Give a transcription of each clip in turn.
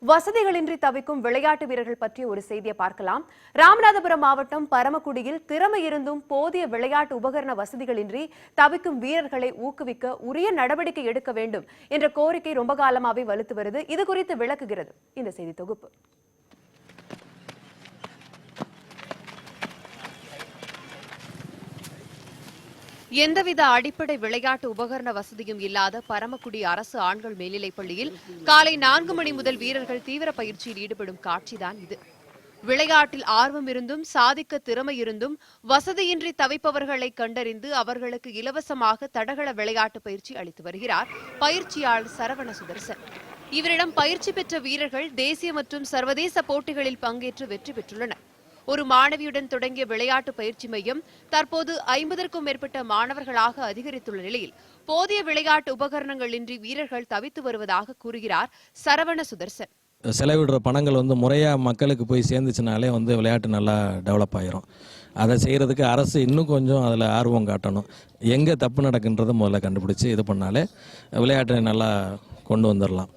வசதிகளின்றி தவிக்கும் விளையாட்டு வீரர்கள் பற்றிய ஒரு செய்தியை பார்க்கலாம். ராமநாதபுரம் மாவட்டம் பரமக்குடியில் திறமை இருந்தும் போதிய விளையாட்டு உபகரண வசதிகளின்றி தவிக்கும் வீரர்களை ஊக்குவிக்க உரிய நடவடிக்கை எடுக்க வேண்டும் என்ற கோரிக்கை ரொம்ப காலமாகவே வலுத்து வருது. இது குறித்து விளக்குகிறது இந்த செய்தி தொகுப்பு. எந்தவித அடிப்படை விளையாட்டு உபகரண வசதியும் இல்லாத பரமக்குடி அரசு ஆண்கள் மேல்நிலைப் பள்ளியில் காலை 4 மணி முதல் வீரர்கள் தீவிர பயிற்சியில் ஈடுபடும் காட்சிதான் இது. விளையாட்டில் ஆர்வம் இருந்தும் சாதிக்க திறமை இருந்தும் வசதியின்றி தவிப்பவர்களை கண்டறிந்து அவர்களுக்கு இலவசமாக தடகள விளையாட்டு பயிற்சி அளித்து வருகிறார் பயிற்சியாளர் சரவண சுதர்சன். இவரிடம் பயிற்சி பெற்ற வீரர்கள் தேசிய மற்றும் சர்வதேச போட்டிகளில் பங்கேற்று வெற்றி பெற்றுள்ளனர். ஒரு மாணவியுடன் தொடங்கிய விளையாட்டு பயிற்சி மையம் தற்போது 50க்கும் மேற்பட்ட மாணவர்களாக அதிகரித்துள்ள நிலையில் போதிய விளையாட்டு உபகரணங்கள் இன்றி வீரர்கள் தவித்து வருவதாக கூறுகிறார் சரவண சுதர்சன். செலவிடுற பணங்கள் முறையாக மக்களுக்கு போய் சேர்ந்துச்சுனாலே விளையாட்டு நல்லா டெவலப் ஆகிரும். அதை செய்கிறதுக்கு அரசு இன்னும் கொஞ்சம் அதில் ஆர்வம் காட்டணும். எங்கே தப்பு நடக்குன்றதை முதல்ல கண்டுபிடிச்சி இது பண்ணாலே விளையாட்டை நல்லா கொண்டு வந்துடலாம்.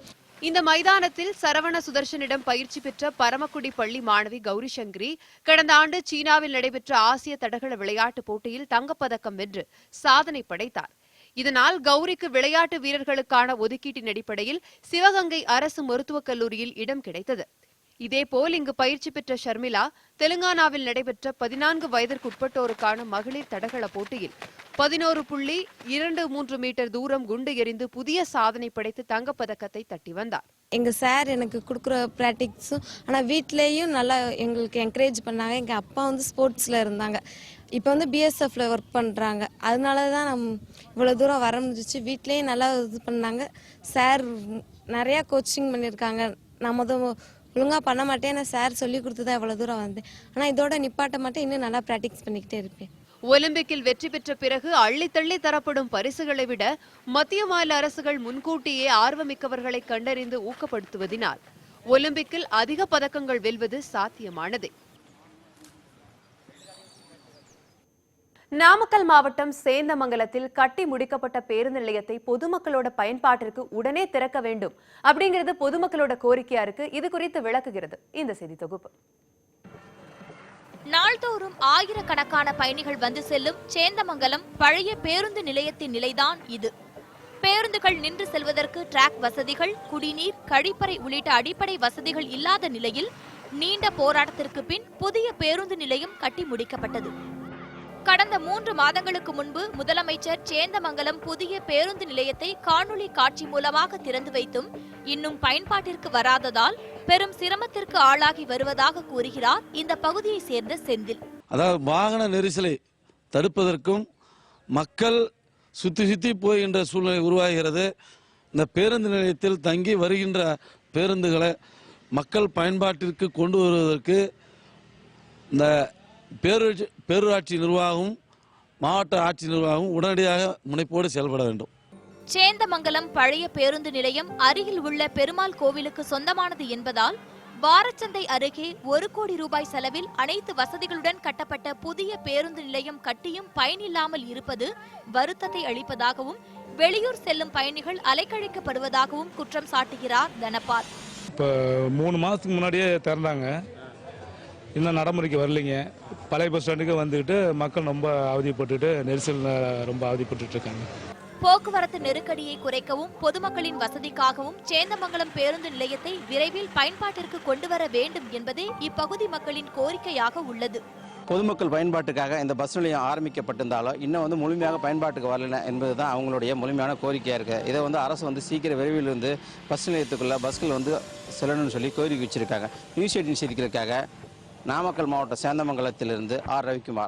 இந்த மைதானத்தில் சரவண சுதர்சனிடம் பயிற்சி பெற்ற பரமக்குடி பள்ளி மாணவி கௌரி சங்கரி கடந்த ஆண்டு சீனாவில் நடைபெற்ற ஆசிய தடகள விளையாட்டுப் போட்டியில் தங்கப்பதக்கம் வென்று சாதனை படைத்தார். இதனால் கௌரிக்கு விளையாட்டு வீரர்களுக்கான ஒதுக்கீட்டின் அடிப்படையில் சிவகங்கை அரசு மருத்துவக் கல்லூரியில் இடம் கிடைத்தது. இதேபோல் இங்கு பயிற்சி பெற்ற ஷர்மிளா தெலுங்கானாவில் நடைபெற்ற 14 வயதிற்குட்பட்டோருக்கான மகளிர் தடகள போட்டியில் 11.23 மீட்டர் தூரம் குண்டு எறிந்து புதிய சாதனை படைத்து தங்கப்பதக்கத்தை தட்டி வந்தார். எங்க சார் எனக்கு கொடுக்குற பிராக்டிக்ஸும் ஆனால் வீட்லேயும் நல்லா எங்களுக்கு என்கரேஜ் பண்ணாங்க. எங்கள் அப்பா ஸ்போர்ட்ஸில் இருந்தாங்க. இப்போ பிஎஸ்எஃப்ல ஒர்க் பண்ணுறாங்க. அதனால தான் இவ்வளோ தூரம் வர முடிஞ்சிச்சு. வீட்லேயும் நல்லா இது பண்ணாங்க. சார் நிறையா கோச்சிங் பண்ணியிருக்காங்க. நான் ஒழுங்காக பண்ண மாட்டேன். ஆனால் சார் சொல்லி கொடுத்து தான் இவ்வளோ தூரம் வந்தேன். ஆனால் இதோட நிப்பாட்ட மாட்டேன். இன்னும் நல்லா ப்ராக்டிஸ் பண்ணிக்கிட்டே இருப்பேன். ஒலிம்பிக்கில் வெற்றி பெற்ற பிறகு அள்ளித்தள்ளி தரப்படும் பரிசுகளை விட மத்திய மாநில அரசுகள் முன்கூட்டியே ஆர்வமிக்கவர்களை கண்டறிந்து ஊக்கப்படுத்துவதினால் ஒலிம்பிக்கில் அதிக பதக்கங்கள் வெல்வது சாத்தியமானதே. நாமக்கல் மாவட்டம் சேந்தமங்கலத்தில் கட்டி முடிக்கப்பட்ட பேருந்து நிலையத்தை பொதுமக்களோட பயன்பாட்டிற்கு உடனே திறக்க வேண்டும் அப்படிங்கிறது பொதுமக்களோட கோரிக்கையா இருக்கு. இது குறித்து விளக்குகிறது இந்த செய்தி தொகுப்பு. நாள்தோறும் ஆயிரக்கணக்கான பயணிகள் வந்து செல்லும் சேந்தமங்கலம் பழைய பேருந்து நிலையத்தின் நிலைதான் இது. பேருந்துகள் நின்று செல்வதற்கு டிராக் வசதிகள், குடிநீர், கழிப்பறை உள்ளிட்ட அடிப்படை வசதிகள் இல்லாத நிலையில் நீண்ட போராட்டத்திற்கு பின் புதிய பேருந்து நிலையம் கட்டி முடிக்கப்பட்டது. கடந்த 3 மாதங்களுக்கு முன்பு முதலமைச்சர் சேந்தமங்கலம் புதிய பேருந்து நிலையத்தை காணொலி காட்சி மூலமாக திறந்து வைத்தும் இன்னும் பயன்பாட்டிற்கு வராததால் பெரும் சிரமத்திற்கு ஆளாகி வருவதாக கூறுகிறார் இந்த பகுதியை சேர்ந்த செந்தில். அதாவது வாகன நெரிசலை தடுப்பதற்கும் மக்கள் சுத்தி போகின்ற சூழ்நிலை உருவாகிறது. இந்த பேருந்து நிலையத்தில் தங்கி வருகின்ற பேருந்துகளை மக்கள் பயன்பாட்டிற்கு கொண்டு வருவதற்கு இந்த பேரூராட்சி நிர்வாகம், மாவட்ட ஆட்சி நிர்வாகம் உடனடியாக முனைப்போடு செயல்பட வேண்டும். சேந்தமங்கலம் பழைய பேருந்து நிலையம் அருகில் உள்ள பெருமாள் கோவிலுக்கு சொந்தமானது என்பதால் வாரச்சந்தை அருகே 1 கோடி ரூபாய் செலவில் அனைத்து வசதிகளுடன் கட்டப்பட்ட புதிய பேருந்து நிலையம் கட்டியும் பயனில்லாமல் இருப்பது வருத்தத்தை அளிப்பதாகவும் வெளியூர் செல்லும் பயணிகள் அலைக்கழிக்கப்படுவதாகவும் குற்றம் சாட்டுகிறார் தனபால். இப்போ 3 மாதத்துக்கு முன்னாடியே திறந்தாங்க. இன்னும் நடைமுறைக்கு வரலைங்க. பழைய பஸ் ஸ்டாண்டுக்கு வந்துக்கிட்டு மக்கள் ரொம்ப அவதிப்பட்டு நெரிசல் ரொம்ப அவதிப்பட்டு இருக்காங்க. போக்குவரத்து நெருக்கடியை குறைக்கவும் பொதுமக்களின் வசதிக்காகவும் சேந்தமங்கலம் பேருந்து நிலையத்தை விரைவில் பயன்பாட்டிற்கு கொண்டு வர வேண்டும் என்பதே இப்பகுதி மக்களின் கோரிக்கையாக உள்ளது. பொதுமக்கள் பயன்பாட்டுக்காக இந்த பஸ் நிலையம் ஆரம்பிக்கப்பட்டிருந்தாலும் இன்னும் முழுமையாக பயன்பாட்டுக்கு வரல என்பதுதான் அவங்களுடைய முழுமையான கோரிக்கையாக இருக்கு. இதை அரசு சீக்கிரம் விரைவில் பஸ் நிலையத்துக்குள்ள பஸ்கள் செல்லணும்னு சொல்லி கோரிக்கை வச்சிருக்காங்க. நியூஸ் 18 செய்திகளுக்காக நாமக்கல் மாவட்டம் சேந்தமங்கலத்திலிருந்து ஆர் ரவிக்குமார்.